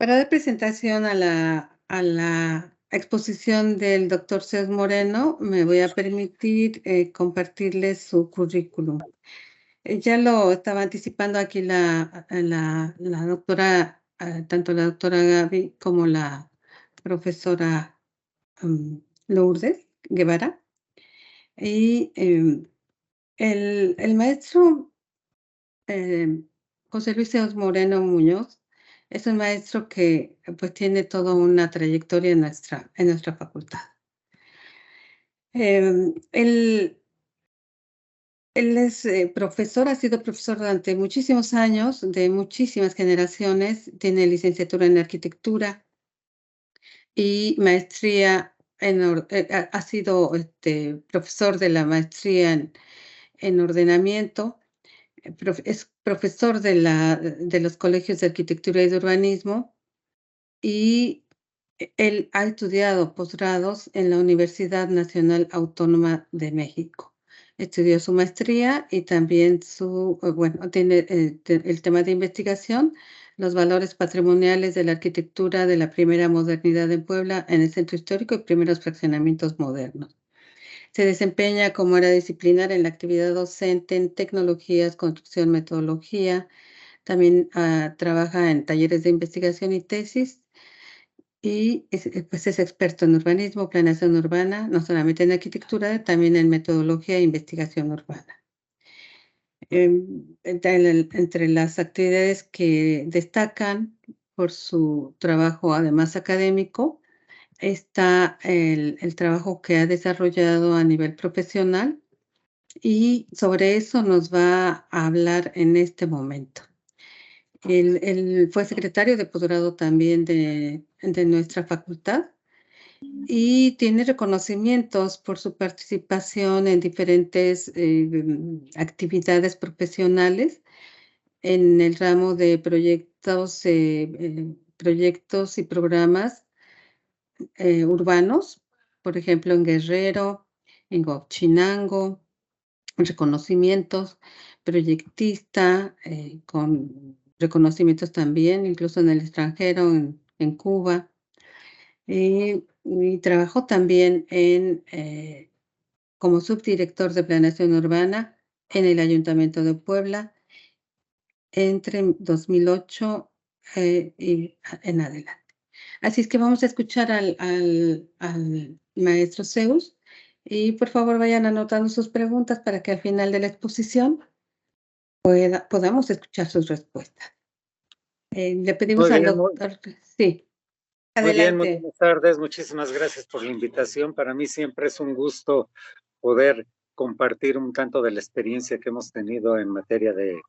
Para dar presentación a la exposición del doctor Zeus Moreno, me voy a permitir compartirles su currículum. Ya lo estaba anticipando aquí la doctora, tanto la doctora Gaby como la profesora Lourdes Guevara. Y el maestro eh, José Luis Zeus Moreno Muñoz es un maestro que pues tiene toda una trayectoria en nuestra facultad. Él es profesor, ha sido profesor durante muchísimos años, de muchísimas generaciones, tiene licenciatura en arquitectura y maestría ha sido profesor de la maestría en ordenamiento. Es profesor de los colegios de arquitectura y de urbanismo y él ha estudiado posgrados en la Universidad Nacional Autónoma de México. Estudió su maestría y también tiene el tema de investigación, los valores patrimoniales de la arquitectura de la primera modernidad en Puebla en el centro histórico y primeros fraccionamientos modernos. Se desempeña como área disciplinar en la actividad docente en tecnologías, construcción, metodología. También trabaja en talleres de investigación y tesis y pues es experto en urbanismo, planeación urbana, no solamente en arquitectura, también en metodología e investigación urbana. Entre las actividades que destacan por su trabajo, además académico, está el trabajo que ha desarrollado a nivel profesional y sobre eso nos va a hablar en este momento. Él fue secretario de posgrado también de nuestra facultad y tiene reconocimientos por su participación en diferentes actividades profesionales en el ramo de proyectos y programas urbanos, por ejemplo, en Guerrero, en Huachinango, reconocimientos, proyectista, con reconocimientos también, incluso en el extranjero, en Cuba. Y trabajó también como subdirector de planeación urbana en el Ayuntamiento de Puebla entre 2008 y en adelante. Así es que vamos a escuchar al maestro Zeus y por favor vayan anotando sus preguntas para que al final de la exposición podamos escuchar sus respuestas. Le Muy pedimos al bien, doctor, sí, muy bien, muy adelante. buenas tardes. Muchísimas gracias por la invitación. Para mí siempre es un gusto poder compartir un tanto de la experiencia que hemos tenido en materia de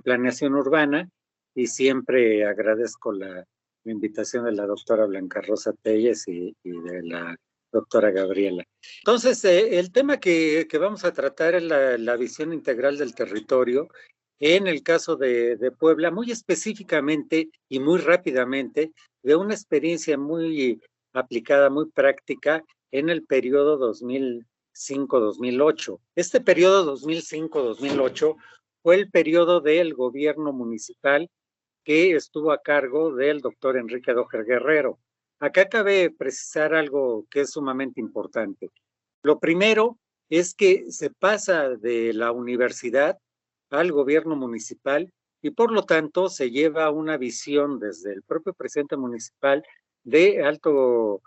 planeación urbana y siempre agradezco la invitación de la doctora Blanca Rosa Telles y de la doctora Gabriela. Entonces, el tema que vamos a tratar es la visión integral del territorio. En el caso de Puebla, muy específicamente y muy rápidamente, de una experiencia muy aplicada, muy práctica en el periodo 2005-2008. Este periodo 2005-2008 fue el periodo del gobierno municipal que estuvo a cargo del doctor Enrique Doher Guerrero. Acá cabe precisar algo que es sumamente importante. Lo primero es que se pasa de la universidad al gobierno municipal y por lo tanto se lleva una visión desde el propio presidente municipal de alto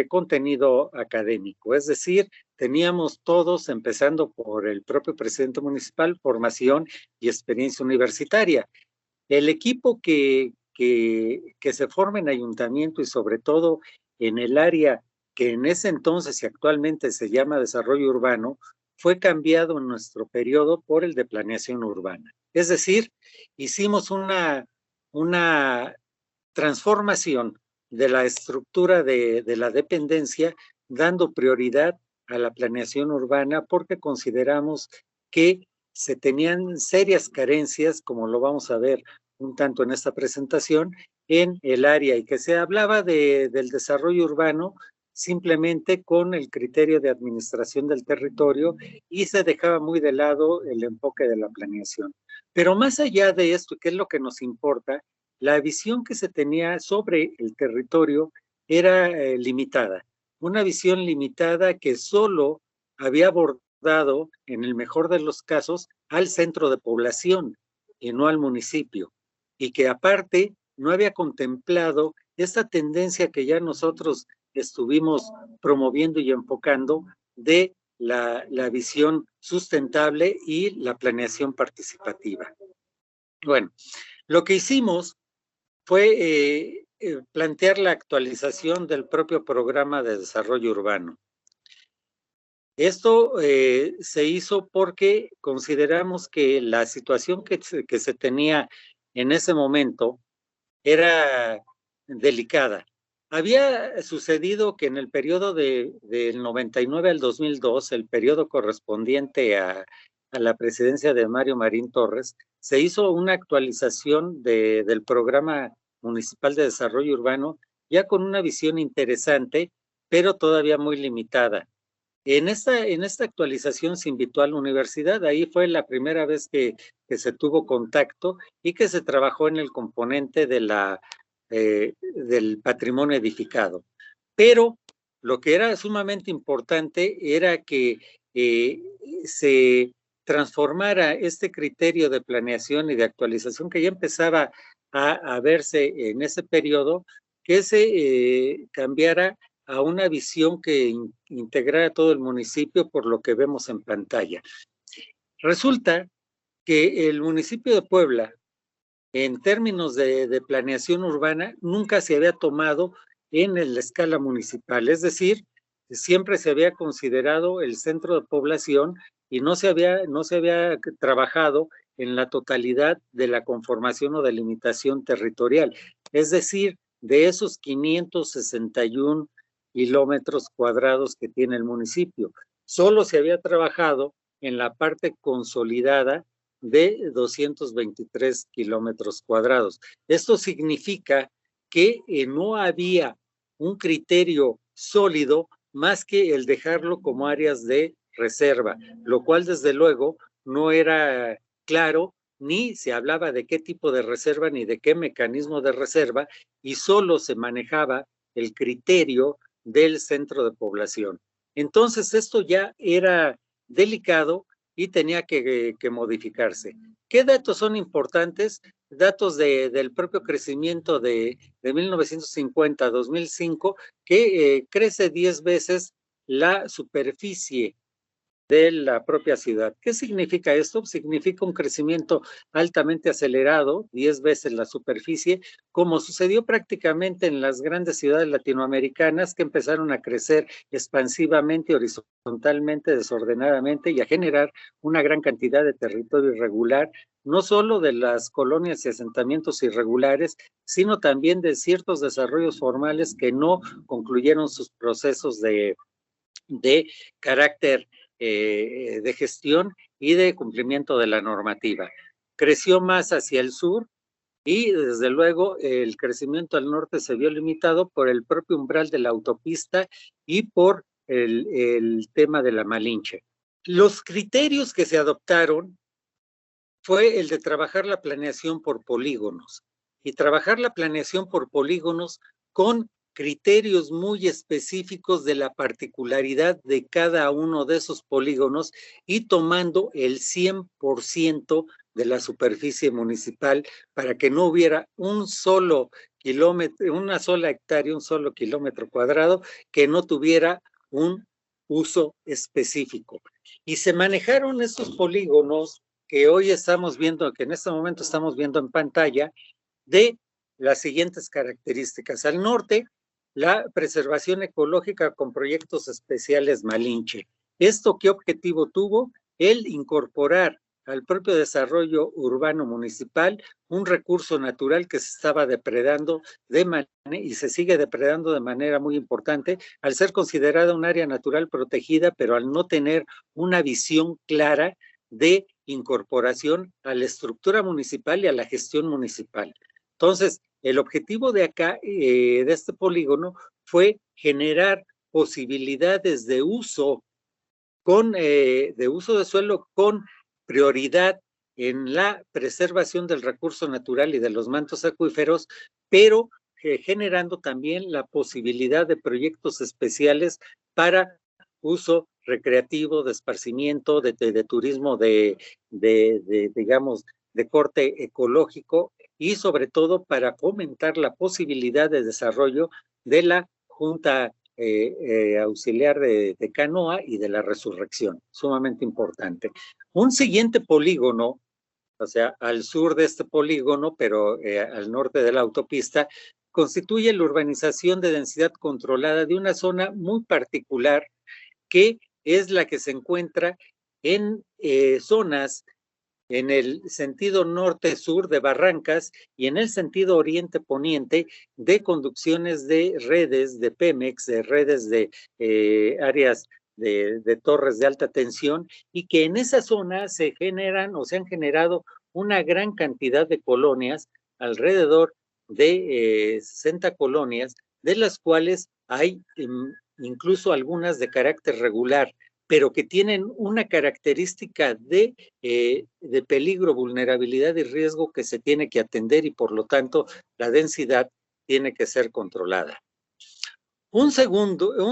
contenido académico. Es decir, teníamos todos, empezando por el propio presidente municipal, formación y experiencia universitaria. El equipo que se forma en ayuntamiento y sobre todo en el área que en ese entonces y actualmente se llama desarrollo urbano, fue cambiado en nuestro periodo por el de planeación urbana. Es decir, hicimos una transformación de la estructura de la dependencia, dando prioridad a la planeación urbana porque consideramos que se tenían serias carencias, como lo vamos a ver un tanto en esta presentación, en el área y que se hablaba del desarrollo urbano simplemente con el criterio de administración del territorio y se dejaba muy de lado el enfoque de la planeación. Pero más allá de esto, ¿qué es lo que nos importa? la visión que se tenía sobre el territorio era limitada. Una visión limitada que solo había abordado, en el mejor de los casos, al centro de población y no al municipio. Y que aparte no había contemplado esta tendencia que ya nosotros estuvimos promoviendo y enfocando de la visión sustentable y la planeación participativa. Bueno, lo que hicimos fue plantear la actualización del propio programa de desarrollo urbano. Esto se hizo porque consideramos que la situación que se tenía en ese momento era delicada. Había sucedido que en el periodo del 99 al 2002, el periodo correspondiente a la presidencia de Mario Marín Torres, se hizo una actualización del programa municipal de desarrollo urbano, ya con una visión interesante, pero todavía muy limitada. En esta actualización se invitó a la universidad, ahí fue la primera vez que se tuvo contacto y que se trabajó en el componente del patrimonio edificado. Pero lo que era sumamente importante era que se transformara este criterio de planeación y de actualización que ya empezaba a verse en ese periodo, que se cambiara a una visión que integrara todo el municipio por lo que vemos en pantalla. Resulta que el municipio de Puebla, en términos de planeación urbana, nunca se había tomado en la escala municipal, es decir, siempre se había considerado el centro de población y no se había trabajado en la totalidad de la conformación o delimitación territorial, es decir, de esos 561 kilómetros cuadrados que tiene el municipio. Solo se había trabajado en la parte consolidada de 223 kilómetros cuadrados. Esto significa que no había un criterio sólido más que el dejarlo como áreas de reserva, lo cual desde luego no era claro, ni se hablaba de qué tipo de reserva ni de qué mecanismo de reserva, y solo se manejaba el criterio del centro de población. Entonces esto ya era delicado y tenía que modificarse. ¿Qué datos son importantes? Datos del propio crecimiento de 1950 a 2005, que crece 10 veces la superficie de la propia ciudad. ¿Qué significa esto? Significa un crecimiento altamente acelerado, 10 veces la superficie, como sucedió prácticamente en las grandes ciudades latinoamericanas que empezaron a crecer expansivamente, horizontalmente, desordenadamente y a generar una gran cantidad de territorio irregular, no solo de las colonias y asentamientos irregulares, sino también de ciertos desarrollos formales que no concluyeron sus procesos de carácter de gestión y de cumplimiento de la normativa. Creció más hacia el sur y desde luego el crecimiento al norte se vio limitado por el propio umbral de la autopista y por el tema de la Malinche. Los criterios que se adoptaron fue el de trabajar la planeación por polígonos y trabajar la planeación por polígonos con criterios muy específicos de la particularidad de cada uno de esos polígonos y tomando el 100% de la superficie municipal para que no hubiera un solo kilómetro, una sola hectárea, un solo kilómetro cuadrado que no tuviera un uso específico. Y se manejaron estos polígonos que hoy estamos viendo, que en este momento estamos viendo en pantalla, de las siguientes características. Al norte, la preservación ecológica con proyectos especiales Malinche. ¿Esto qué objetivo tuvo? El incorporar al propio desarrollo urbano municipal un recurso natural que se estaba depredando y se sigue depredando de manera muy importante al ser considerada un área natural protegida, pero al no tener una visión clara de incorporación a la estructura municipal y a la gestión municipal. Entonces, el objetivo de acá, de este polígono, fue generar posibilidades de uso de uso de suelo con prioridad en la preservación del recurso natural y de los mantos acuíferos, pero generando también la posibilidad de proyectos especiales para uso recreativo, de esparcimiento, de turismo digamos, de corte ecológico y sobre todo para fomentar la posibilidad de desarrollo de la Junta Auxiliar de Canoa y de la Resurrección, sumamente importante. Un siguiente polígono, o sea, al sur de este polígono, pero al norte de la autopista, constituye la urbanización de densidad controlada de una zona muy particular que es la que se encuentra en zonas en el sentido norte-sur de Barrancas y en el sentido oriente-poniente de conducciones de redes de Pemex, de redes de áreas de torres de alta tensión, y que en esa zona se generan o se han generado una gran cantidad de colonias, alrededor de 60 colonias, de las cuales hay incluso algunas de carácter regular, pero que tienen una característica de peligro, vulnerabilidad y riesgo que se tiene que atender, y por lo tanto la densidad tiene que ser controlada. Un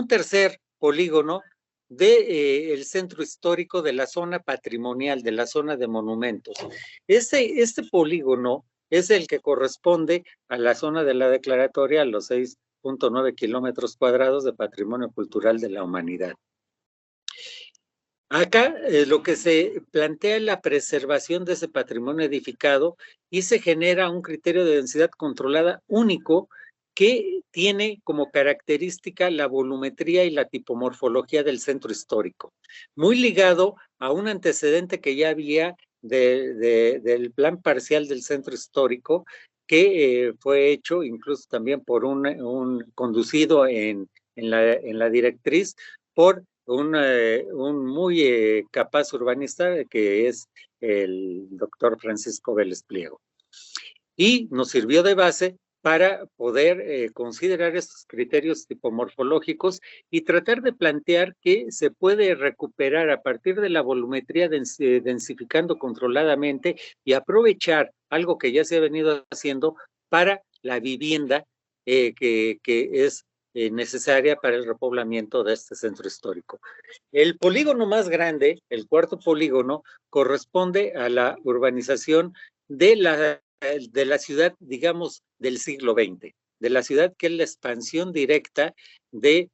tercer polígono del centro histórico, de la zona patrimonial, de la zona de monumentos. Este polígono es el que corresponde a la zona de la declaratoria, a los 6.9 kilómetros cuadrados de patrimonio cultural de la humanidad. Acá lo que se plantea es la preservación de ese patrimonio edificado y se genera un criterio de densidad controlada único que tiene como característica la volumetría y la tipomorfología del centro histórico, muy ligado a un antecedente que ya había del plan parcial del centro histórico, que fue hecho incluso también por conducido en la directriz por un muy capaz urbanista que es el doctor Francisco Vélez Pliego. Y nos sirvió de base para poder considerar estos criterios tipomorfológicos y tratar de plantear que se puede recuperar a partir de la volumetría densificando controladamente y aprovechar algo que ya se ha venido haciendo para la vivienda que es necesaria para el repoblamiento de este centro histórico. El polígono más grande, el cuarto polígono, corresponde a la urbanización de la ciudad, digamos, del siglo XX, de la ciudad que es la expansión directa del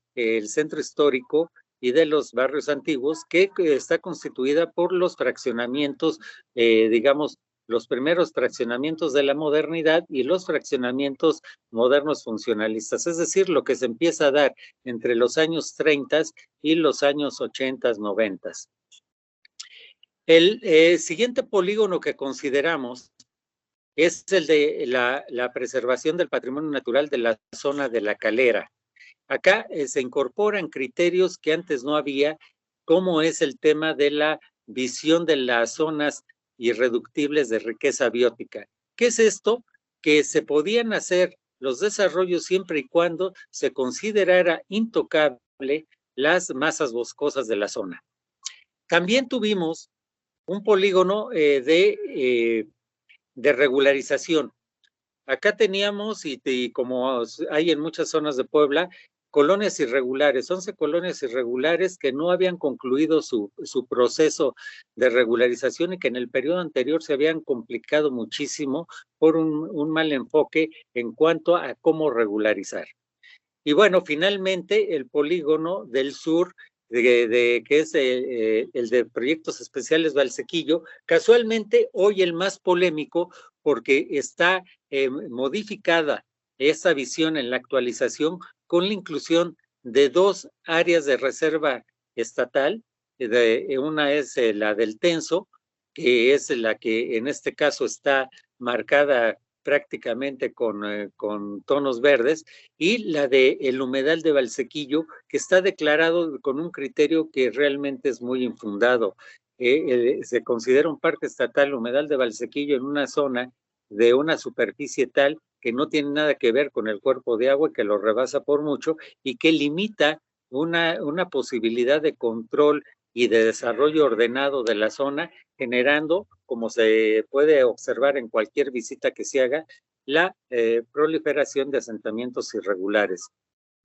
centro histórico y de los barrios antiguos, que está constituida por los fraccionamientos, digamos, los primeros fraccionamientos de la modernidad y los fraccionamientos modernos funcionalistas, es decir, lo que se empieza a dar entre los años 30 y los años 80, 90. El siguiente polígono que consideramos es el de la preservación del patrimonio natural de la zona de La Calera. Acá se incorporan criterios que antes no había, como es el tema de la visión de las zonas irreductibles de riqueza biótica. ¿Qué es esto? Que se podían hacer los desarrollos siempre y cuando se considerara intocable las masas boscosas de la zona. También tuvimos un polígono de regularización. Acá teníamos, y como hay en muchas zonas de Puebla, colonias irregulares, 11 colonias irregulares que no habían concluido su proceso de regularización y que en el periodo anterior se habían complicado muchísimo por un mal enfoque en cuanto a cómo regularizar. Y bueno, finalmente el polígono del sur, que es el de proyectos especiales Valsequillo, casualmente hoy el más polémico porque está modificada esa visión en la actualización con la inclusión de dos áreas de reserva estatal. Una es la del Tenso, que es la que en este caso está marcada prácticamente con tonos verdes, y la de el humedal de Valsequillo, que está declarado con un criterio que realmente es muy infundado. Se considera un parque estatal humedal de Valsequillo en una zona de una superficie tal que no tiene nada que ver con el cuerpo de agua, que lo rebasa por mucho y que limita una posibilidad de control y de desarrollo ordenado de la zona, generando como se puede observar en cualquier visita que se haga, la proliferación de asentamientos irregulares.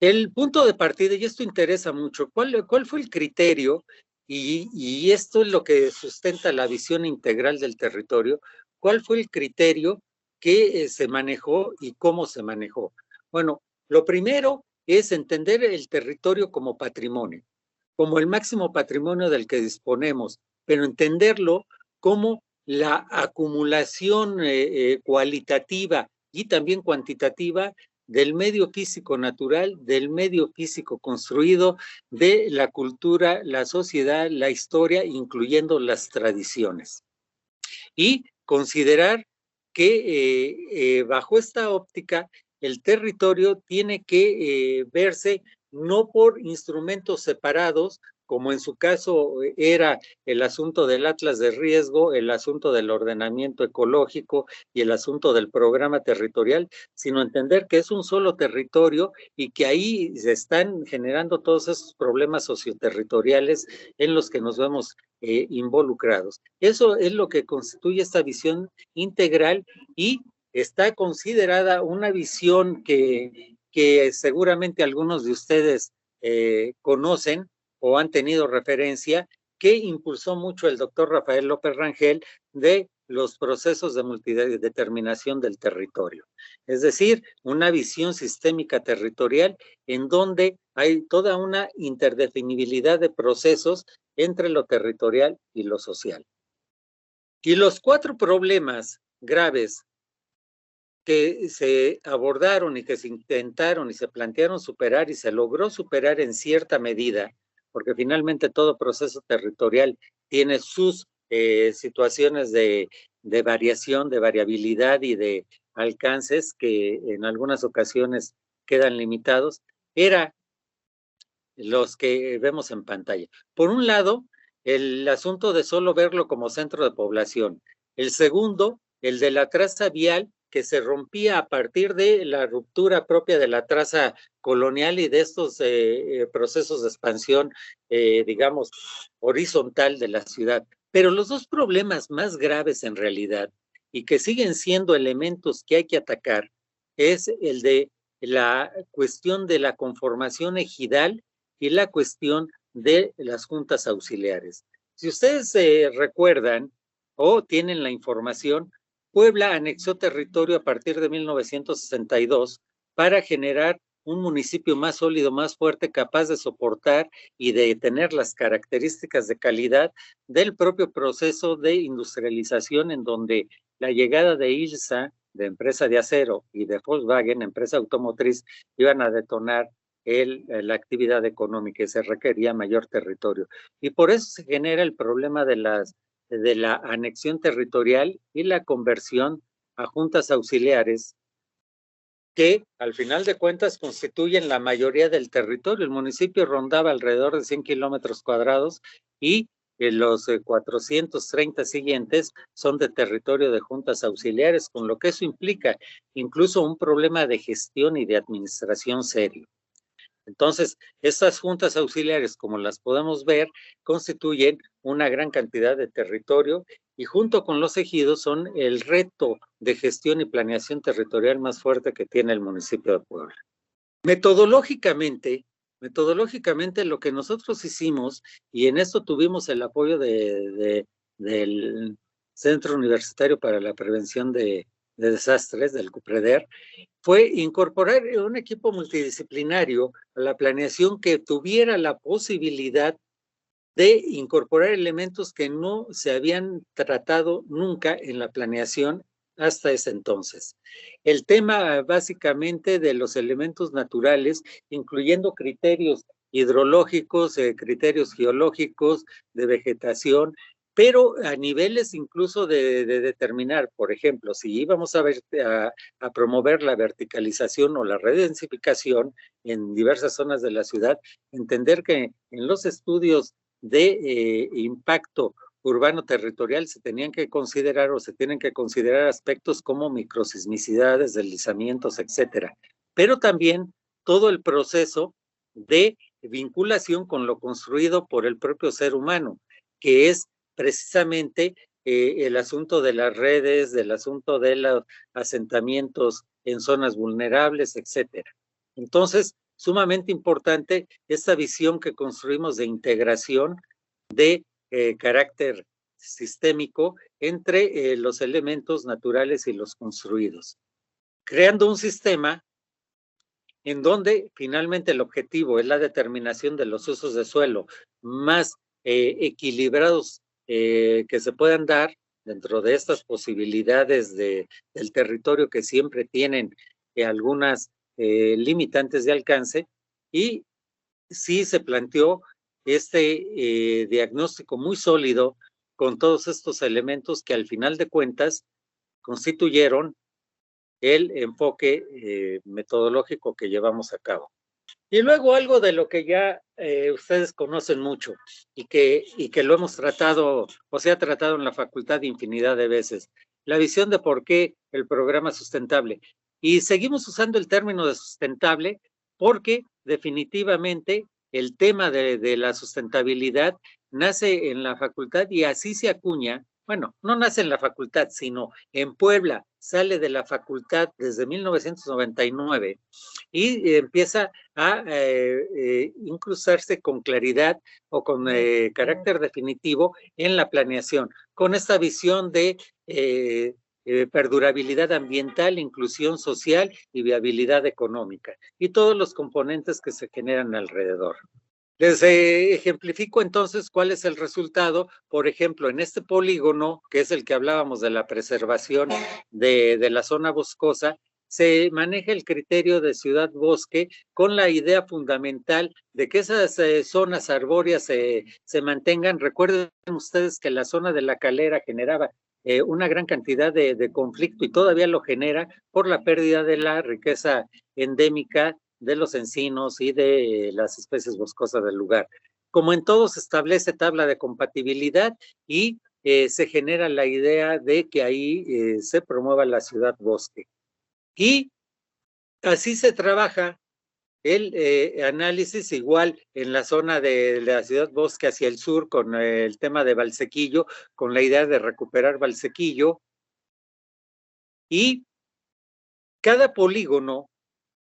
El punto de partida, y esto interesa mucho, ¿cuál fue el criterio? Y esto es lo que sustenta la visión integral del territorio. ¿Cuál fue el criterio que se manejó y cómo se manejó? Bueno, lo primero es entender el territorio como patrimonio, como el máximo patrimonio del que disponemos, pero entenderlo como la acumulación cualitativa y también cuantitativa del medio físico natural, del medio físico construido, de la cultura, la sociedad, la historia, incluyendo las tradiciones. Y considerar que bajo esta óptica el territorio tiene que verse no por instrumentos separados, como en su caso era el asunto del atlas de riesgo, el asunto del ordenamiento ecológico y el asunto del programa territorial, sino entender que es un solo territorio y que ahí se están generando todos esos problemas socioterritoriales en los que nos vemos involucrados. Eso es lo que constituye esta visión integral y está considerada una visión que seguramente algunos de ustedes conocen o han tenido referencia, que impulsó mucho el doctor Rafael López Rangel de los procesos de multideterminación del territorio. Es decir, una visión sistémica territorial en donde hay toda una interdefinibilidad de procesos entre lo territorial y lo social. Y los 4 problemas graves que se abordaron y que se intentaron y se plantearon superar y se logró superar en cierta medida, porque finalmente todo proceso territorial tiene sus situaciones de variación, de variabilidad y de alcances que en algunas ocasiones quedan limitados, era los que vemos en pantalla. Por un lado, el asunto de solo verlo como centro de población. El segundo, el de la traza vial que se rompía a partir de la ruptura propia de la traza colonial y de estos procesos de expansión, digamos, horizontal de la ciudad. Pero los 2 problemas más graves en realidad y que siguen siendo elementos que hay que atacar es el de la cuestión de la conformación ejidal y la cuestión de las juntas auxiliares. Si ustedes recuerdan o tienen la información, Puebla anexó territorio a partir de 1962 para generar un municipio más sólido, más fuerte, capaz de soportar y de tener las características de calidad del propio proceso de industrialización, en donde la llegada de ILSA, de empresa de acero, y de Volkswagen, empresa automotriz, iban a detonar la actividad económica y se requería mayor territorio. Y por eso se genera el problema de la anexión territorial y la conversión a juntas auxiliares, que al final de cuentas constituyen la mayoría del territorio. El municipio rondaba alrededor de 100 kilómetros cuadrados y los 430 siguientes son de territorio de juntas auxiliares, con lo que eso implica incluso un problema de gestión y de administración serio. Entonces, estas juntas auxiliares, como las podemos ver, constituyen una gran cantidad de territorio y junto con los ejidos son el reto de gestión y planeación territorial más fuerte que tiene el municipio de Puebla. Metodológicamente lo que nosotros hicimos, y en esto tuvimos el apoyo del Centro Universitario para la Prevención de Desastres, del CUPREDER, fue incorporar un equipo multidisciplinario a la planeación que tuviera la posibilidad de incorporar elementos que no se habían tratado nunca en la planeación hasta ese entonces. El tema básicamente de los elementos naturales, incluyendo criterios hidrológicos, criterios geológicos, de vegetación, pero a niveles incluso de determinar, por ejemplo, si íbamos a promover la verticalización o la redensificación en diversas zonas de la ciudad, entender que en los estudios de impacto urbano territorial se tenían que considerar o se tienen que considerar aspectos como microsismicidades, deslizamientos, etcétera, pero también todo el proceso de vinculación con lo construido por el propio ser humano, que es precisamente el asunto de las redes, del asunto de los asentamientos en zonas vulnerables, etcétera. Entonces, sumamente importante esta visión que construimos de integración de carácter sistémico entre los elementos naturales y los construidos, creando un sistema en donde finalmente el objetivo es la determinación de los usos de suelo más equilibrados que se puedan dar dentro de estas posibilidades del territorio que siempre tienen algunas limitantes de alcance, y sí se planteó este diagnóstico muy sólido con todos estos elementos que al final de cuentas constituyeron el enfoque metodológico que llevamos a cabo. Y luego algo de lo que ya ustedes conocen mucho y que lo hemos tratado, o se ha tratado en la facultad infinidad de veces, la visión de por qué el programa sustentable. Y seguimos usando el término de sustentable porque definitivamente el tema de la sustentabilidad nace en la facultad y así se acuña. Bueno, no nace en la facultad, sino en Puebla, sale de la facultad desde 1999 y empieza a incrustarse con claridad o con carácter definitivo en la planeación, con esta visión de perdurabilidad ambiental, inclusión social y viabilidad económica, y todos los componentes que se generan alrededor. Les ejemplifico entonces cuál es el resultado. Por ejemplo, en este polígono, que es el que hablábamos de la preservación de la zona boscosa, se maneja el criterio de ciudad-bosque con la idea fundamental de que esas zonas arbóreas se mantengan. Recuerden ustedes que la zona de la Calera generaba una gran cantidad de conflicto y todavía lo genera por la pérdida de la riqueza endémica de los encinos y de las especies boscosas del lugar. Como en todo, se establece tabla de compatibilidad y se genera la idea de que ahí se promueva la ciudad-bosque. Y así se trabaja el análisis igual en la zona de la ciudad-bosque hacia el sur con el tema de Valsequillo, con la idea de recuperar Valsequillo. Y cada polígono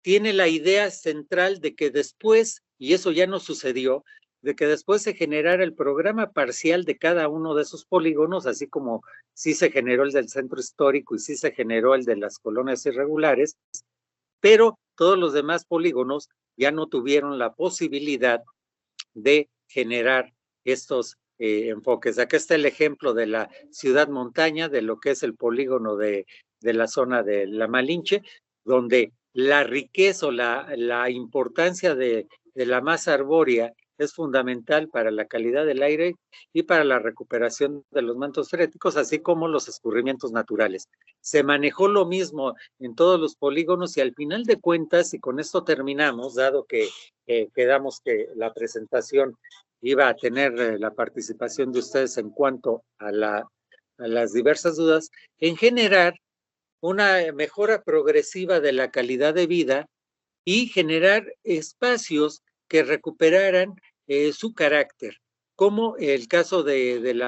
tiene la idea central de que después, y eso ya no sucedió, de que después se generara el programa parcial de cada uno de esos polígonos, así como sí se generó el del centro histórico y sí se generó el de las colonias irregulares, pero todos los demás polígonos ya no tuvieron la posibilidad de generar estos enfoques. Acá está el ejemplo de la ciudad montaña, de lo que es el polígono de la zona de la Malinche, donde la riqueza o la importancia de la masa arbórea es fundamental para la calidad del aire y para la recuperación de los mantos freáticos, así como los escurrimientos naturales. Se manejó lo mismo en todos los polígonos y al final de cuentas, y con esto terminamos, dado que quedamos que la presentación iba a tener la participación de ustedes en cuanto a las diversas dudas, en generar una mejora progresiva de la calidad de vida y generar espacios que recuperaran su carácter, como el caso del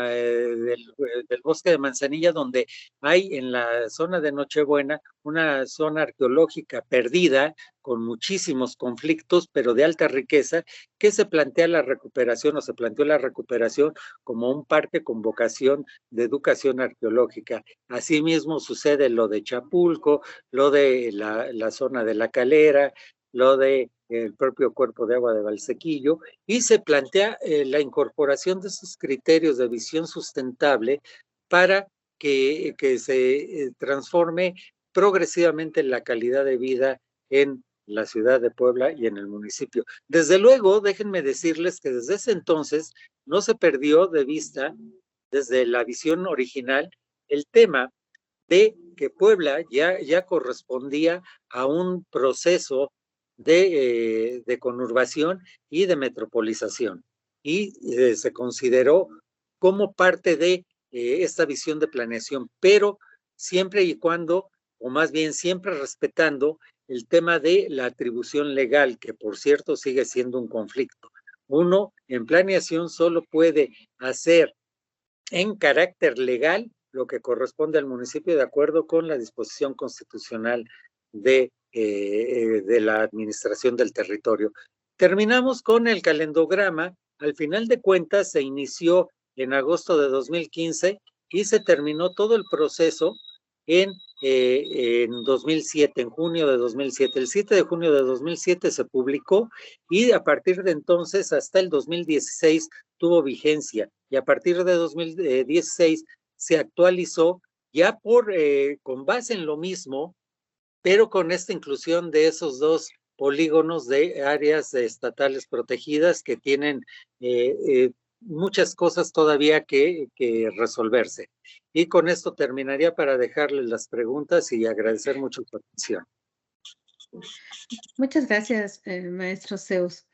bosque de Manzanilla, donde hay en la zona de Nochebuena una zona arqueológica perdida, con muchísimos conflictos, pero de alta riqueza, que se plantea la recuperación o se planteó la recuperación como un parque con vocación de educación arqueológica. Asimismo sucede lo de Chapulco, lo de la zona de la Calera, lo de el propio cuerpo de agua de Valsequillo, y se plantea la incorporación de esos criterios de visión sustentable para que se transforme progresivamente la calidad de vida en la ciudad de Puebla y en el municipio. Desde luego, déjenme decirles que desde ese entonces no se perdió de vista, desde la visión original, el tema de que Puebla ya correspondía a un proceso de conurbación y de metropolización. Y se consideró como parte de esta visión de planeación, pero siempre y cuando, o más bien siempre respetando el tema de la atribución legal, que por cierto sigue siendo un conflicto. Uno en planeación solo puede hacer en carácter legal lo que corresponde al municipio de acuerdo con la disposición constitucional de la administración del territorio. Terminamos con el calendograma. Al final de cuentas se inició en agosto de 2015 y se terminó todo el proceso en 2007, en junio de 2007. El 7 de junio de 2007 se publicó y a partir de entonces hasta el 2016 tuvo vigencia y a partir de 2016 se actualizó ya con base en lo mismo, pero con esta inclusión de esos dos polígonos de áreas estatales protegidas que tienen muchas cosas todavía que resolverse. Y con esto terminaría para dejarles las preguntas y agradecer mucho su atención. Muchas gracias, maestro Zeus,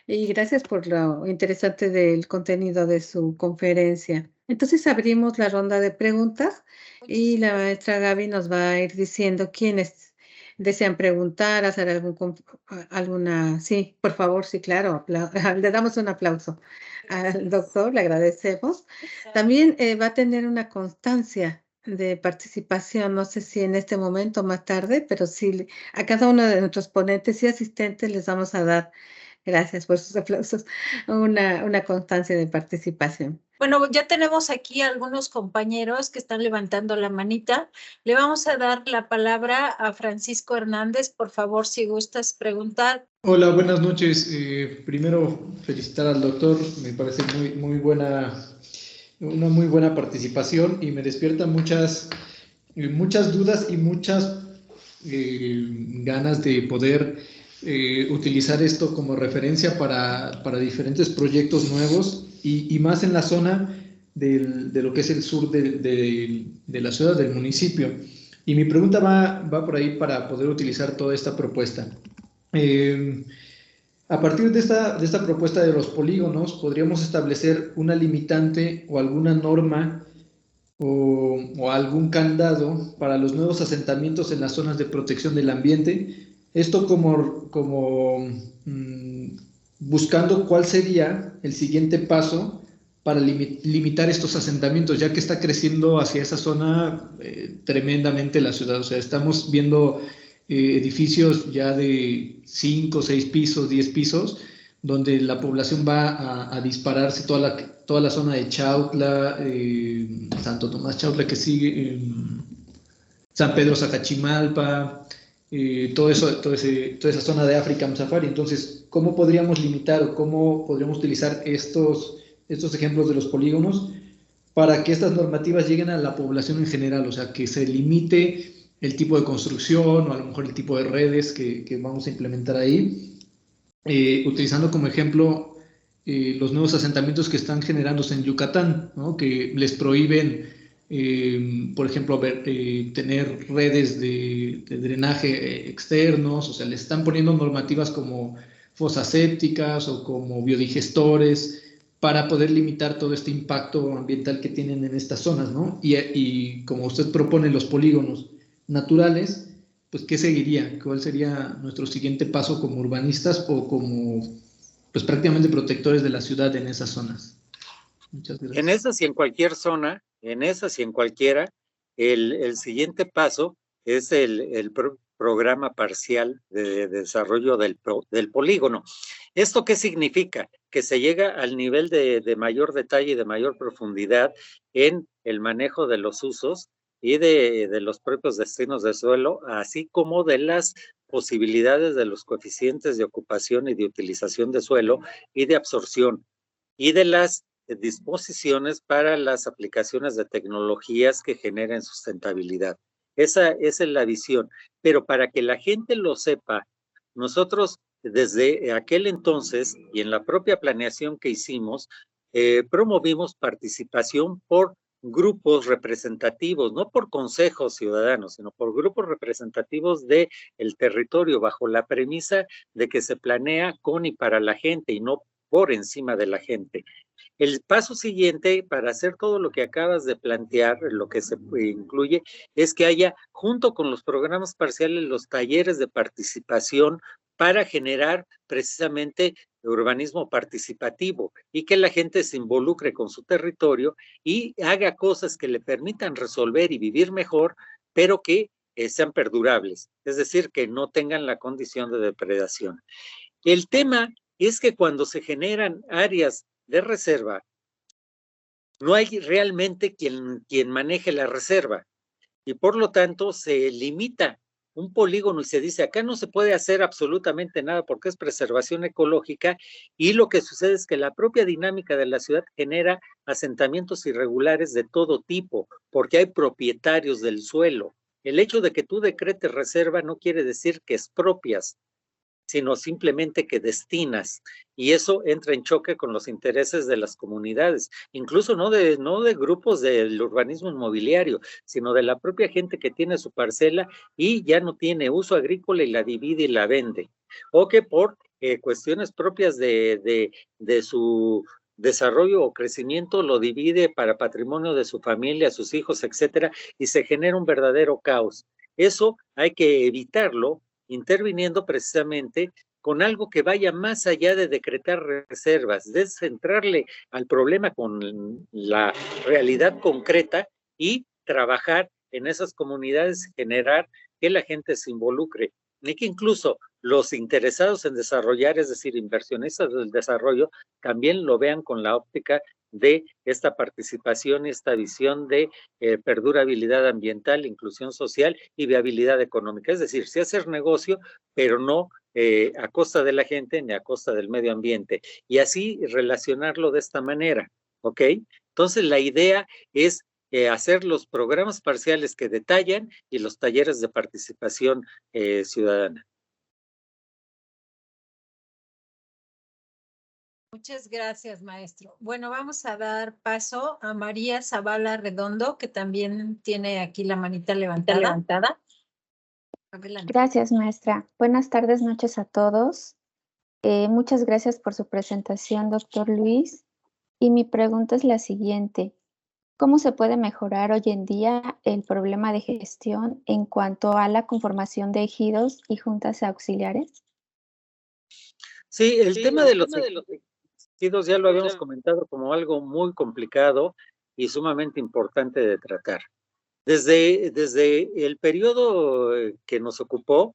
y gracias por lo interesante del contenido de su conferencia. Entonces abrimos la ronda de preguntas y la maestra Gaby nos va a ir diciendo quiénes desean preguntar, hacer alguna. Sí, por favor, sí, claro, le damos un aplauso al doctor, le agradecemos. También va a tener una constancia de participación, no sé si en este momento o más tarde, pero sí a cada uno de nuestros ponentes y asistentes les vamos a dar, gracias por sus aplausos, una constancia de participación. Bueno, ya tenemos aquí algunos compañeros que están levantando la manita. Le vamos a dar la palabra a Francisco Hernández. Por favor, si gustas preguntar. Hola, buenas noches. Primero, felicitar al doctor. Me parece una muy buena participación y me despierta muchas dudas y muchas ganas de poder utilizar esto como referencia para diferentes proyectos nuevos y más en la zona de lo que es el sur de la ciudad, del municipio. Y mi pregunta va por ahí para poder utilizar toda esta propuesta. A partir de esta propuesta de los polígonos, podríamos establecer una limitante o alguna norma o algún candado para los nuevos asentamientos en las zonas de protección del ambiente. Esto buscando cuál sería el siguiente paso para limitar estos asentamientos, ya que está creciendo hacia esa zona tremendamente la ciudad. O sea, estamos viendo edificios ya de 5, 6 pisos, 10 pisos, donde la población va a dispararse, toda la zona de Chautla, Santo Tomás Chautla que sigue, San Pedro Sacachimalpa, toda esa zona de África Msafari. Entonces, ¿cómo podríamos limitar o cómo podríamos utilizar estos ejemplos de los polígonos para que estas normativas lleguen a la población en general? O sea, que se limite el tipo de construcción o a lo mejor el tipo de redes que vamos a implementar ahí, utilizando como ejemplo los nuevos asentamientos que están generándose en Yucatán, ¿no? Que les prohíben, por ejemplo, tener redes de drenaje externos. O sea, les están poniendo normativas como fosas sépticas o como biodigestores para poder limitar todo este impacto ambiental que tienen en estas zonas, ¿no? Y como usted propone los polígonos naturales, pues ¿qué seguiría? ¿Cuál sería nuestro siguiente paso como urbanistas o como pues prácticamente protectores de la ciudad en esas zonas? Muchas gracias. En esas y en cualquier zona, en esas y en cualquiera, el siguiente paso es el programa parcial de desarrollo del polígono. ¿Esto qué significa? Que se llega al nivel de mayor detalle y de mayor profundidad en el manejo de los usos y de los propios destinos de suelo, así como de las posibilidades de los coeficientes de ocupación y de utilización de suelo y de absorción, y de las disposiciones para las aplicaciones de tecnologías que generen sustentabilidad. Esa es la visión, pero para que la gente lo sepa, nosotros desde aquel entonces y en la propia planeación que hicimos, promovimos participación por grupos representativos, no por consejos ciudadanos, sino por grupos representativos del territorio, bajo la premisa de que se planea con y para la gente y no por encima de la gente. El paso siguiente para hacer todo lo que acabas de plantear, lo que se incluye, es que haya, junto con los programas parciales, los talleres de participación para generar precisamente urbanismo participativo y que la gente se involucre con su territorio y haga cosas que le permitan resolver y vivir mejor, pero que sean perdurables, es decir, que no tengan la condición de depredación. El tema es que cuando se generan áreas de reserva, no hay realmente quien maneje la reserva y por lo tanto se limita un polígono y se dice acá no se puede hacer absolutamente nada porque es preservación ecológica y lo que sucede es que la propia dinámica de la ciudad genera asentamientos irregulares de todo tipo porque hay propietarios del suelo. El hecho de que tú decretes reserva no quiere decir que expropias, sino simplemente que destinas, y eso entra en choque con los intereses de las comunidades, incluso no de grupos del urbanismo inmobiliario, sino de la propia gente que tiene su parcela y ya no tiene uso agrícola y la divide y la vende, o que por cuestiones propias de su desarrollo o crecimiento lo divide para patrimonio de su familia, sus hijos, etcétera, y se genera un verdadero caos. Eso hay que evitarlo interviniendo precisamente con algo que vaya más allá de decretar reservas, de centrarle al problema con la realidad concreta y trabajar en esas comunidades, generar que la gente se involucre y que incluso los interesados en desarrollar, es decir, inversionistas del desarrollo, también lo vean con la óptica de esta participación y esta visión de perdurabilidad ambiental, inclusión social y viabilidad económica. Es decir, sí hacer negocio, pero no a costa de la gente ni a costa del medio ambiente. Y así relacionarlo de esta manera, ¿ok? Entonces la idea es hacer los programas parciales que detallan y los talleres de participación ciudadana. Muchas gracias, maestro. Bueno, vamos a dar paso a María Zavala Redondo, que también tiene aquí la manita levantada. Adelante. Gracias, maestra. Buenas tardes, noches a todos. Muchas gracias por su presentación, doctor Luis. Y mi pregunta es la siguiente. ¿Cómo se puede mejorar hoy en día el problema de gestión en cuanto a la conformación de ejidos y juntas auxiliares? Sí, el tema de los ejidos ya lo habíamos comentado como algo muy complicado y sumamente importante de tratar. Desde el periodo que nos ocupó,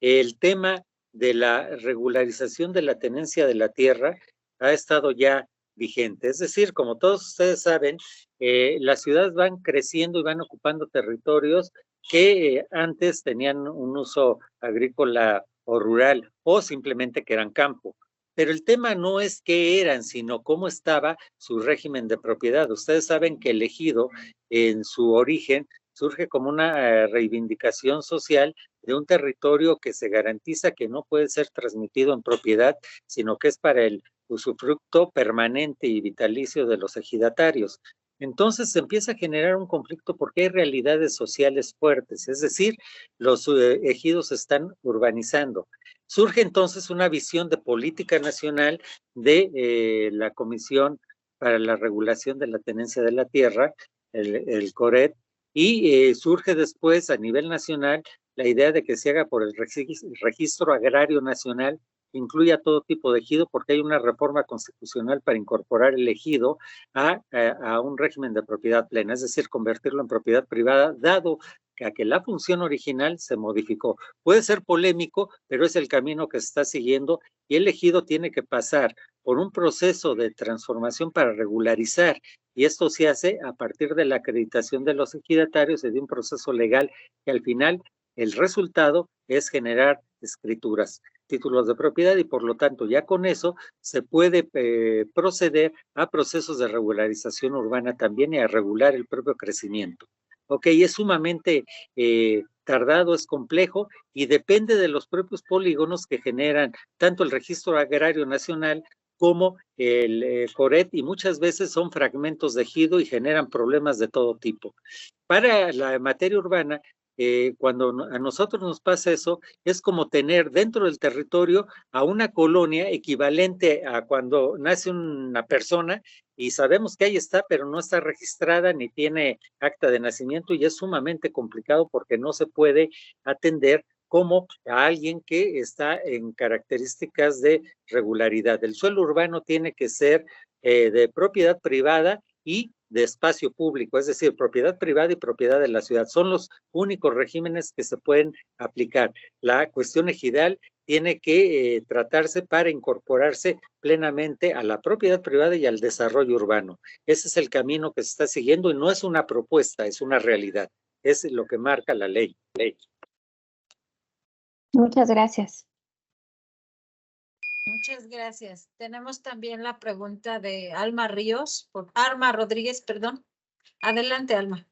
el tema de la regularización de la tenencia de la tierra ha estado ya vigente. Es decir, como todos ustedes saben, las ciudades van creciendo y van ocupando territorios que antes tenían un uso agrícola o rural o simplemente que eran campo. Pero el tema no es qué eran, sino cómo estaba su régimen de propiedad. Ustedes saben que el ejido en su origen surge como una reivindicación social de un territorio que se garantiza que no puede ser transmitido en propiedad, sino que es para el usufructo permanente y vitalicio de los ejidatarios. Entonces se empieza a generar un conflicto porque hay realidades sociales fuertes, es decir, los ejidos se están urbanizando. Surge entonces una visión de política nacional de la Comisión para la Regulación de la Tenencia de la Tierra, el CORET, y surge después a nivel nacional la idea de que se haga por el registro agrario nacional, incluya todo tipo de ejido, porque hay una reforma constitucional para incorporar el ejido a un régimen de propiedad plena, es decir, convertirlo en propiedad privada, dado que la función original se modificó. Puede ser polémico, pero es el camino que se está siguiendo y el ejido tiene que pasar por un proceso de transformación para regularizar, y esto se hace a partir de la acreditación de los ejidatarios y de un proceso legal que al final el resultado es generar escrituras, títulos de propiedad, y por lo tanto ya con eso se puede proceder a procesos de regularización urbana también y a regular el propio crecimiento. Ok, es sumamente tardado, es complejo y depende de los propios polígonos que generan tanto el Registro Agrario Nacional como el CORET, y muchas veces son fragmentos de ejido y generan problemas de todo tipo. Para la materia urbana, cuando a nosotros nos pasa eso, es como tener dentro del territorio a una colonia equivalente a cuando nace una persona y sabemos que ahí está, pero no está registrada ni tiene acta de nacimiento y es sumamente complicado porque no se puede atender como a alguien que está en características de regularidad. El suelo urbano tiene que ser de propiedad privada y de espacio público, es decir, propiedad privada y propiedad de la ciudad. Son los únicos regímenes que se pueden aplicar. La cuestión ejidal tiene que tratarse para incorporarse plenamente a la propiedad privada y al desarrollo urbano. Ese es el camino que se está siguiendo y no es una propuesta, es una realidad. Es lo que marca la ley. Muchas gracias. Muchas gracias. Tenemos también la pregunta de Alma Rodríguez, perdón. Adelante, Alma.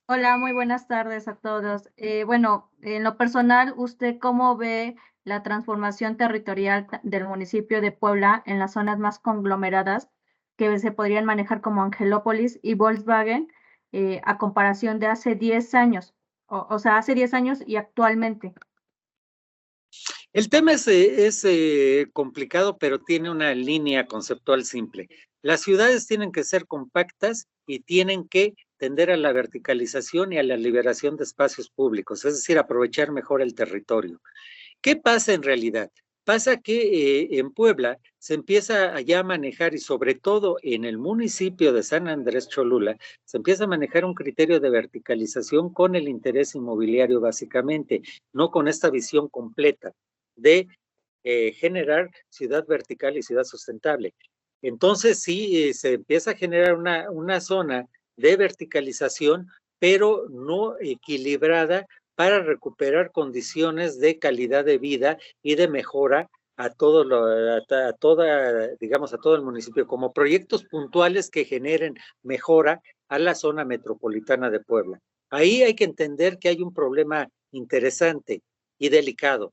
Hola, muy buenas tardes a todos. Bueno, en lo personal, ¿usted cómo ve la transformación territorial del municipio de Puebla en las zonas más conglomeradas que se podrían manejar como Angelópolis y Volkswagen a comparación de hace 10 años? O sea, hace 10 años y actualmente. El tema es complicado, pero tiene una línea conceptual simple. Las ciudades tienen que ser compactas y tienen que tender a la verticalización y a la liberación de espacios públicos, es decir, aprovechar mejor el territorio. ¿Qué pasa en realidad? Pasa que en Puebla se empieza ya a manejar, y sobre todo en el municipio de San Andrés Cholula, se empieza a manejar un criterio de verticalización con el interés inmobiliario básicamente, no con esta visión completa de generar ciudad vertical y ciudad sustentable. Entonces sí, se empieza a generar una zona de verticalización, pero no equilibrada para recuperar condiciones de calidad de vida y de mejora a todo el municipio, como proyectos puntuales que generen mejora a la zona metropolitana de Puebla. Ahí hay que entender que hay un problema interesante y delicado.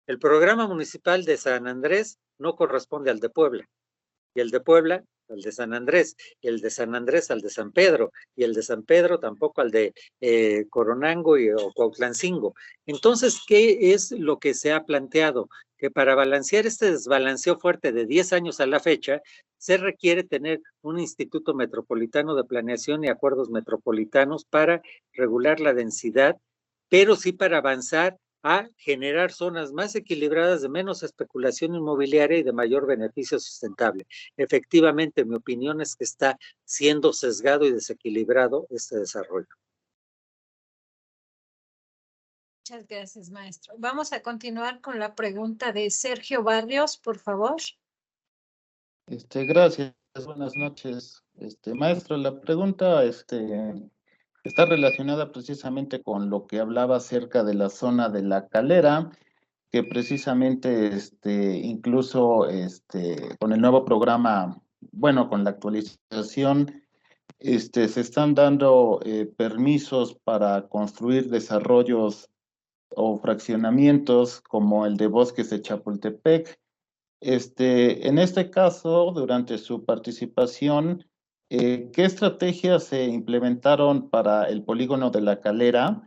El programa municipal de San Andrés no corresponde al de Puebla, y el de Puebla al de San Andrés, y el de San Andrés al de San Pedro, y el de San Pedro tampoco al de Coronango o Cuautlancingo. Entonces, ¿qué es lo que se ha planteado? Que para balancear este desbalanceo fuerte de 10 años a la fecha, se requiere tener un Instituto Metropolitano de Planeación y Acuerdos Metropolitanos para regular la densidad, pero sí para avanzar a generar zonas más equilibradas, de menos especulación inmobiliaria y de mayor beneficio sustentable. Efectivamente, mi opinión es que está siendo sesgado y desequilibrado este desarrollo. Muchas gracias, maestro. Vamos a continuar con la pregunta de Sergio Barrios, por favor. Gracias, buenas noches. Maestro, la pregunta está relacionada precisamente con lo que hablaba acerca de la zona de La Calera, que precisamente incluso con el nuevo programa, bueno, con la actualización, se están dando permisos para construir desarrollos o fraccionamientos como el de Bosques de Chapultepec. En este caso, durante su participación, ¿qué estrategias se implementaron para el polígono de La Calera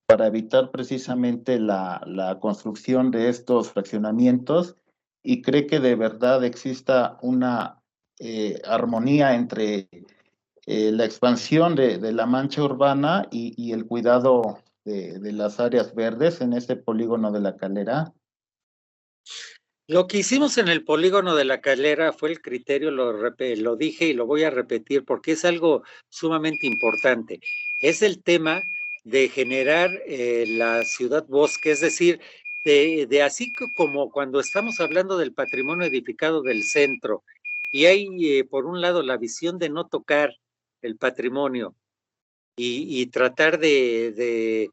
para evitar precisamente la construcción de estos fraccionamientos? ¿Y cree que de verdad exista una armonía entre la expansión de la mancha urbana y el cuidado de las áreas verdes en este polígono de La Calera? Lo que hicimos en el polígono de La Calera fue el criterio, lo dije y lo voy a repetir porque es algo sumamente importante. Es el tema de generar la ciudad bosque, es decir, de así como cuando estamos hablando del patrimonio edificado del centro, y hay por un lado la visión de no tocar el patrimonio y tratar de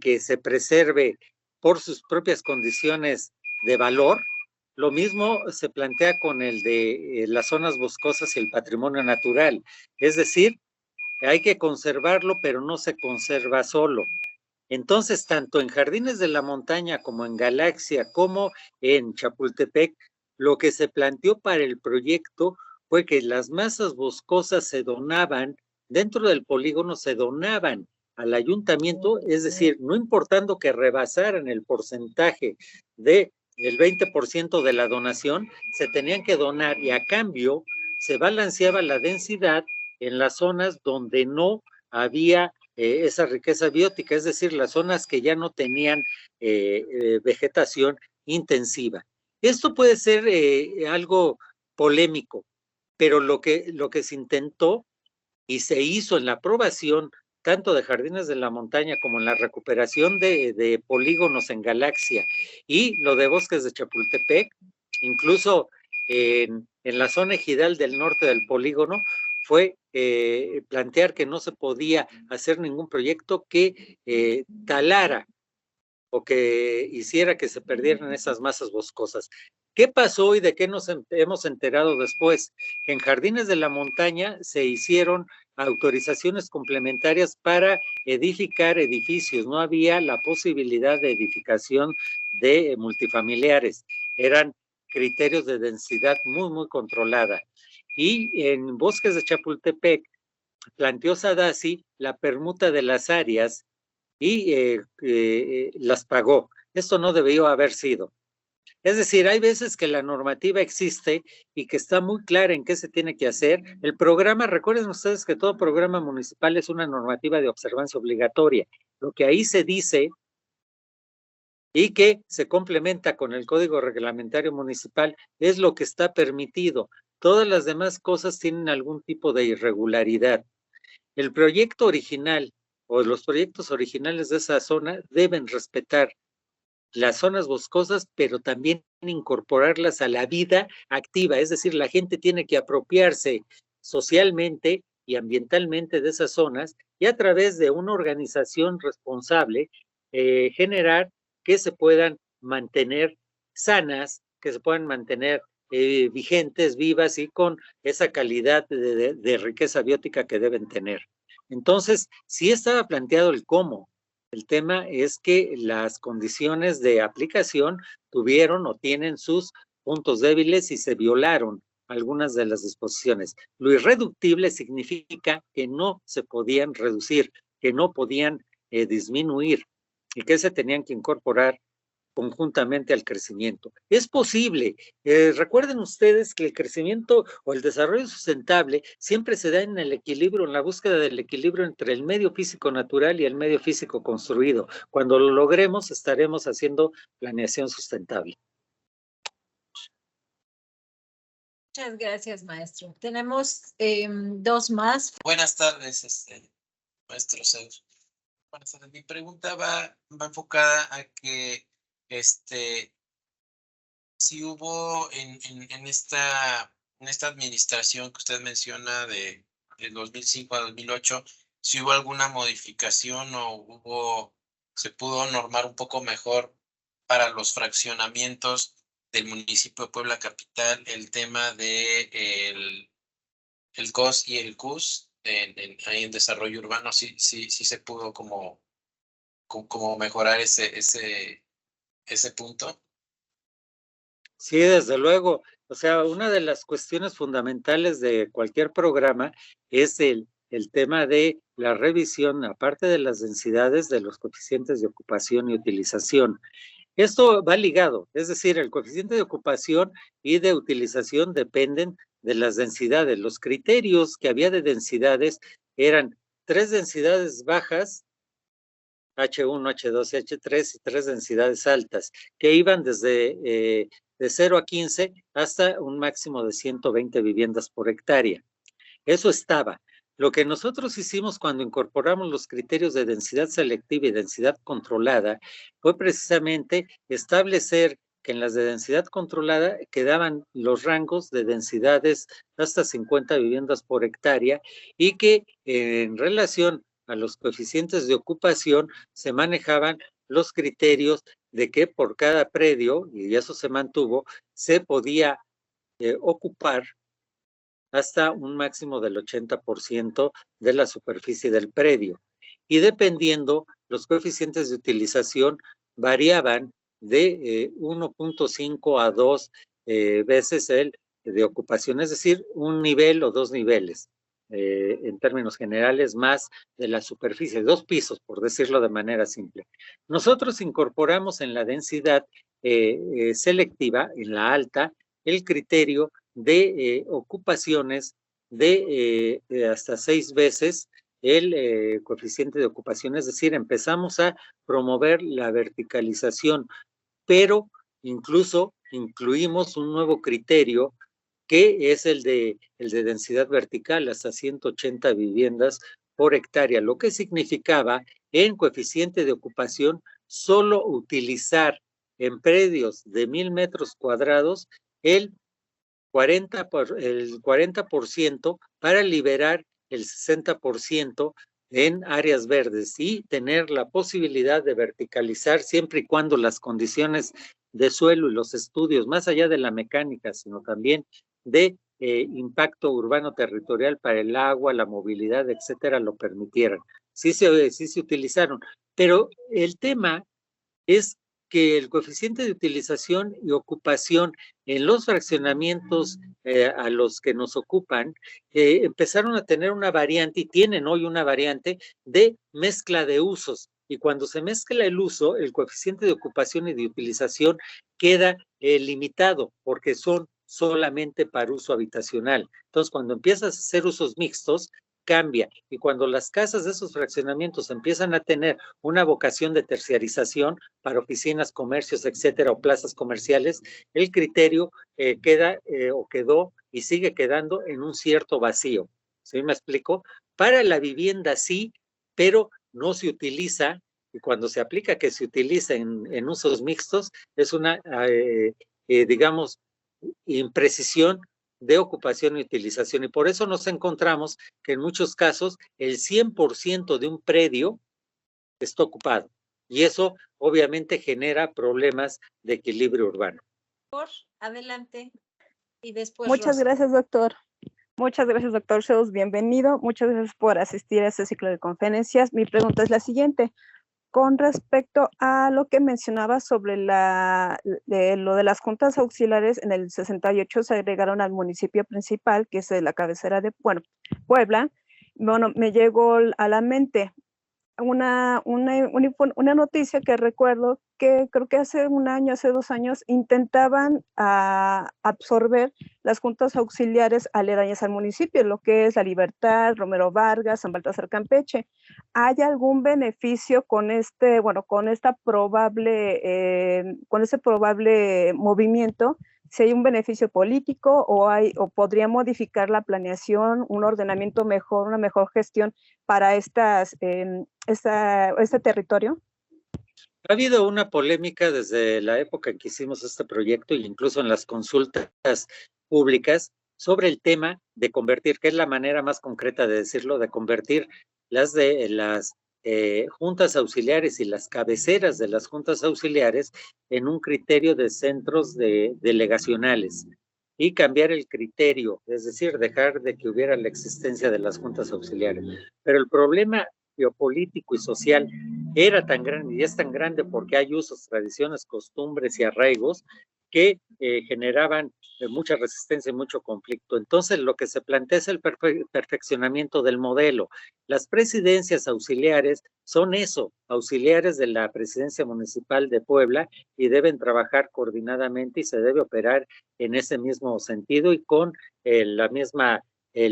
que se preserve por sus propias condiciones de valor. Lo mismo se plantea con el de las zonas boscosas y el patrimonio natural. Es decir, hay que conservarlo, pero no se conserva solo. Entonces, tanto en Jardines de la Montaña como en Galaxia, como en Chapultepec, lo que se planteó para el proyecto fue que las masas boscosas se donaban, dentro del polígono se donaban al ayuntamiento, es decir, no importando que rebasaran el porcentaje del 20% de la donación, se tenían que donar y a cambio se balanceaba la densidad en las zonas donde no había esa riqueza biótica, es decir, las zonas que ya no tenían vegetación intensiva. Esto puede ser algo polémico, pero lo que se intentó y se hizo en la aprobación tanto de Jardines de la Montaña como en la recuperación de polígonos en Galaxia y lo de Bosques de Chapultepec, incluso en la zona ejidal del norte del polígono, fue plantear que no se podía hacer ningún proyecto que talara o que hiciera que se perdieran esas masas boscosas. ¿Qué pasó y de qué nos hemos enterado después? En Jardines de la Montaña se hicieron autorizaciones complementarias para edificar edificios. No había la posibilidad de edificación de multifamiliares. Eran criterios de densidad muy, muy controlada. Y en Bosques de Chapultepec planteó Sadassi la permuta de las áreas y las pagó. Esto no debió haber sido. Es decir, hay veces que la normativa existe y que está muy clara en qué se tiene que hacer. El programa, recuerden ustedes que todo programa municipal es una normativa de observancia obligatoria. Lo que ahí se dice y que se complementa con el Código Reglamentario Municipal es lo que está permitido. Todas las demás cosas tienen algún tipo de irregularidad. El proyecto original o los proyectos originales de esa zona deben respetar las zonas boscosas, pero también incorporarlas a la vida activa, es decir, la gente tiene que apropiarse socialmente y ambientalmente de esas zonas y a través de una organización responsable generar que se puedan mantener sanas, que se puedan mantener vigentes, vivas y con esa calidad de riqueza biótica que deben tener. Entonces, sí estaba planteado el cómo. El tema es que las condiciones de aplicación tuvieron o tienen sus puntos débiles y se violaron algunas de las disposiciones. Lo irreductible significa que no se podían reducir, que no podían disminuir y que se tenían que incorporar conjuntamente al crecimiento. Es posible. Recuerden ustedes que el crecimiento o el desarrollo sustentable siempre se da en el equilibrio, en la búsqueda del equilibrio entre el medio físico natural y el medio físico construido. Cuando lo logremos, estaremos haciendo planeación sustentable. Muchas gracias, maestro. Tenemos dos más. Buenas tardes, maestro Zeus. Buenas tardes. Mi pregunta va enfocada a que si hubo en esta administración que usted menciona de 2005 a 2008, si hubo alguna modificación o se pudo normar un poco mejor para los fraccionamientos del municipio de Puebla Capital el tema de el COS y el CUS ahí en desarrollo urbano, sí se pudo como mejorar ese punto. Sí, desde luego. O sea, una de las cuestiones fundamentales de cualquier programa es el tema de la revisión, aparte de las densidades, de los coeficientes de ocupación y utilización. Esto va ligado, es decir, el coeficiente de ocupación y de utilización dependen de las densidades. Los criterios que había de densidades eran 3 densidades bajas, H1, H2, H3 y 3 densidades altas, que iban desde de 0 a 15 hasta un máximo de 120 viviendas por hectárea. Eso estaba. Lo que nosotros hicimos cuando incorporamos los criterios de densidad selectiva y densidad controlada fue precisamente establecer que en las de densidad controlada quedaban los rangos de densidades hasta 50 viviendas por hectárea y que en relación a los coeficientes de ocupación se manejaban los criterios de que por cada predio, y eso se mantuvo, se podía ocupar hasta un máximo del 80% de la superficie del predio. Y dependiendo, los coeficientes de utilización variaban de 1.5 a 2 veces el de ocupación, es decir, un nivel o 2 niveles, en términos generales, más de la superficie, 2 pisos, por decirlo de manera simple. Nosotros incorporamos en la densidad selectiva, en la alta, el criterio de ocupaciones de hasta 6 veces el coeficiente de ocupación, es decir, empezamos a promover la verticalización, pero incluso incluimos un nuevo criterio que es el de densidad vertical, hasta 180 viviendas por hectárea, lo que significaba en coeficiente de ocupación solo utilizar en predios de 1000 metros cuadrados el 40% para liberar el 60% en áreas verdes y tener la posibilidad de verticalizar siempre y cuando las condiciones de suelo y los estudios, más allá de la mecánica, sino también de impacto urbano territorial para el agua, la movilidad, etcétera, lo permitieran. Sí se utilizaron, pero el tema es que el coeficiente de utilización y ocupación en los fraccionamientos a los que nos ocupan empezaron a tener una variante y tienen hoy una variante de mezcla de usos. Y cuando se mezcla el uso, el coeficiente de ocupación y de utilización queda limitado porque son solamente para uso habitacional. Entonces, cuando empiezas a hacer usos mixtos, cambia. Y cuando las casas de esos fraccionamientos empiezan a tener una vocación de terciarización para oficinas, comercios, etcétera, o plazas comerciales, el criterio quedó y sigue quedando en un cierto vacío. ¿Sí me explico? Para la vivienda sí, pero no se utiliza, y cuando se aplica que se utiliza en usos mixtos, es una, digamos, imprecisión de ocupación y utilización. Y por eso nos encontramos que en muchos casos el 100% de un predio está ocupado. Y eso obviamente genera problemas de equilibrio urbano. Adelante. Y después Muchas Rosa. gracias, doctor. Muchas gracias, doctor Zeus. Bienvenido. Muchas gracias por asistir a este ciclo de conferencias. Mi pregunta es la siguiente. Con respecto a lo que mencionaba sobre lo de las juntas auxiliares, en el 68 se agregaron al municipio principal, que es de la cabecera de Puebla. Bueno, me llegó a la mente una noticia que recuerdo que creo que hace un año, hace 2 años, intentaban absorber las juntas auxiliares aledañas al municipio, lo que es La Libertad, Romero Vargas, San Baltasar Campeche. ¿Hay algún beneficio con este probable movimiento? Si hay un beneficio político o podría modificar la planeación, un ordenamiento mejor, una mejor gestión para este territorio? Ha habido una polémica desde la época en que hicimos este proyecto e incluso en las consultas públicas sobre el tema de convertir, que es la manera más concreta de decirlo, de convertir las juntas auxiliares y las cabeceras de las juntas auxiliares en un criterio de centros delegacionales y cambiar el criterio, es decir, dejar de que hubiera la existencia de las juntas auxiliares. Pero el problema geopolítico y social era tan grande y es tan grande porque hay usos, tradiciones, costumbres y arraigos que generaban mucha resistencia y mucho conflicto. Entonces, lo que se plantea es el perfeccionamiento del modelo. Las presidencias auxiliares son eso, auxiliares de la presidencia municipal de Puebla y deben trabajar coordinadamente y se debe operar en ese mismo sentido y con el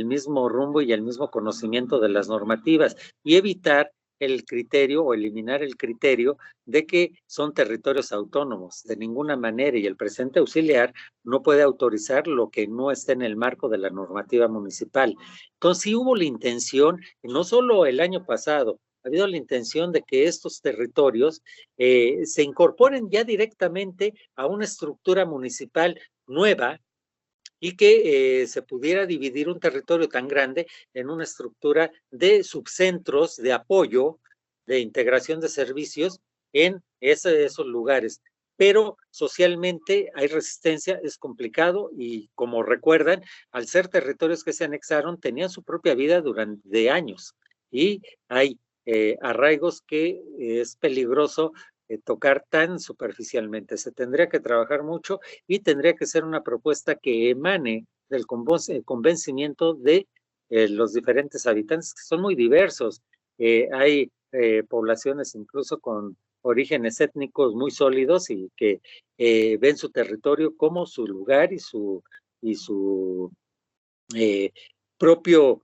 mismo rumbo y el mismo conocimiento de las normativas y evitar el criterio o eliminar el criterio de que son territorios autónomos de ninguna manera y el presidente auxiliar no puede autorizar lo que no esté en el marco de la normativa municipal. Entonces sí hubo la intención, no solo el año pasado, ha habido la intención de que estos territorios se incorporen ya directamente a una estructura municipal nueva y que se pudiera dividir un territorio tan grande en una estructura de subcentros de apoyo, de integración de servicios en esos lugares. Pero socialmente hay resistencia, es complicado y como recuerdan, al ser territorios que se anexaron, tenían su propia vida durante años y hay arraigos que es peligroso tocar tan superficialmente. Se tendría que trabajar mucho y tendría que ser una propuesta que emane del convencimiento de los diferentes habitantes, que son muy diversos. Hay poblaciones incluso con orígenes étnicos muy sólidos y que ven su territorio como su lugar y su propio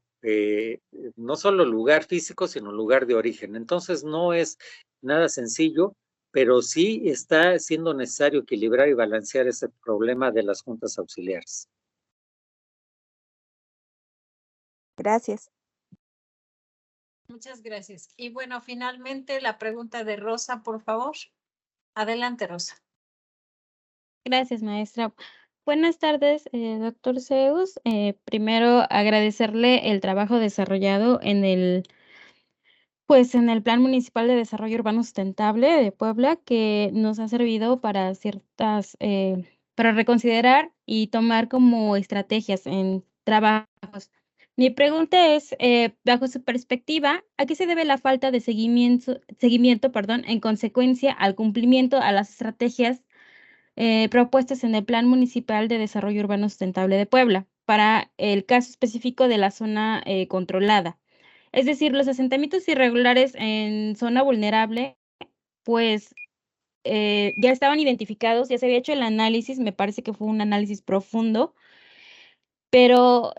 no solo lugar físico, sino lugar de origen. Entonces no es nada sencillo, pero sí está siendo necesario equilibrar y balancear ese problema de las juntas auxiliares. Gracias. Muchas gracias. Y bueno, finalmente la pregunta de Rosa, por favor. Adelante, Rosa. Gracias, maestra. Buenas tardes, doctor Zeus. Primero, agradecerle el trabajo desarrollado en el Plan Municipal de Desarrollo Urbano Sustentable de Puebla, que nos ha servido para para reconsiderar y tomar como estrategias en trabajos. Mi pregunta es, bajo su perspectiva, ¿a qué se debe la falta de seguimiento, en consecuencia al cumplimiento a las estrategias propuestas en el Plan Municipal de Desarrollo Urbano Sustentable de Puebla para el caso específico de la zona controlada? Es decir, los asentamientos irregulares en zona vulnerable, pues ya estaban identificados, ya se había hecho el análisis, me parece que fue un análisis profundo, pero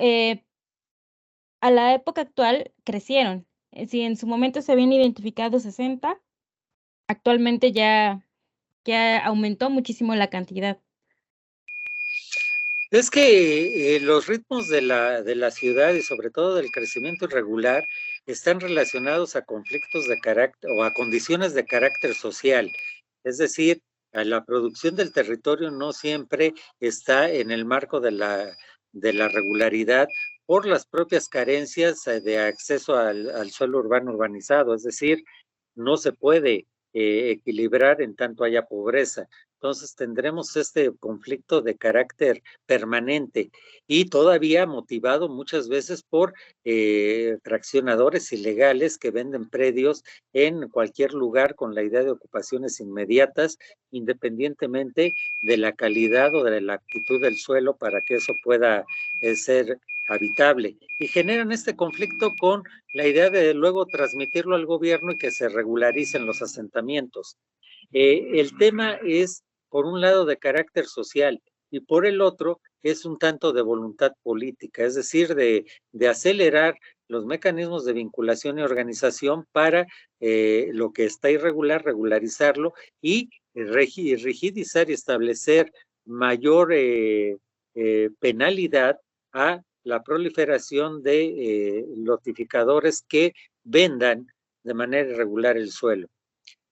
a la época actual crecieron. Si en su momento se habían identificado 60, actualmente ya aumentó muchísimo la cantidad. Es que los ritmos de la ciudad y sobre todo del crecimiento irregular están relacionados a conflictos de carácter o a condiciones de carácter social. Es decir, la producción del territorio no siempre está en el marco de la regularidad por las propias carencias de acceso al suelo urbano urbanizado. Es decir, no se puede equilibrar en tanto haya pobreza. Entonces tendremos este conflicto de carácter permanente y todavía motivado muchas veces por fraccionadores ilegales que venden predios en cualquier lugar con la idea de ocupaciones inmediatas, independientemente de la calidad o de la aptitud del suelo para que eso pueda ser habitable. Y generan este conflicto con la idea de luego transmitirlo al gobierno y que se regularicen los asentamientos. El tema es, por un lado, de carácter social y por el otro es un tanto de voluntad política, es decir, de acelerar los mecanismos de vinculación y organización para lo que está irregular, regularizarlo y rigidizar y establecer mayor penalidad a la proliferación de notificadores que vendan de manera irregular el suelo.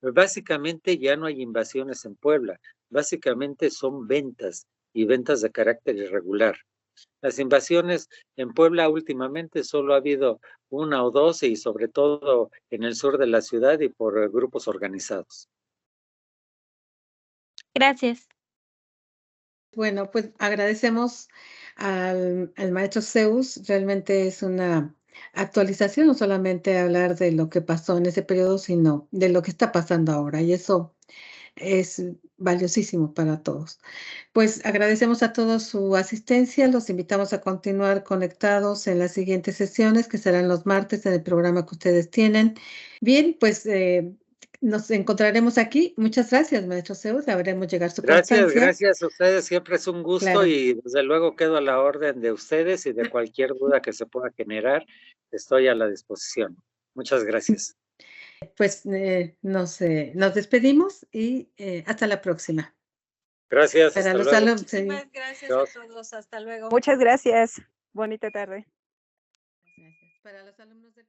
Básicamente ya no hay invasiones en Puebla, básicamente son ventas y ventas de carácter irregular. Las invasiones en Puebla últimamente solo ha habido una o dos y sobre todo en el sur de la ciudad y por grupos organizados. Gracias. Bueno, pues agradecemos al maestro Zeus. Realmente es una actualización, no solamente hablar de lo que pasó en ese periodo, sino de lo que está pasando ahora. Y eso es valiosísimo para todos. Pues agradecemos a todos su asistencia. Los invitamos a continuar conectados en las siguientes sesiones, que serán los martes en el programa que ustedes tienen. Bien, pues nos encontraremos aquí. Muchas gracias, maestro Zeus. Le haremos llegar su constancia. Gracias a ustedes. Siempre es un gusto. Claro. Y desde luego quedo a la orden de ustedes y de cualquier duda que se pueda generar. Estoy a la disposición. Muchas gracias. Pues nos despedimos y hasta la próxima. Gracias. Para los alumnos. Muchísimas gracias a todos. Hasta luego. Muchas gracias. Bonita tarde. Gracias. Para los alumnos del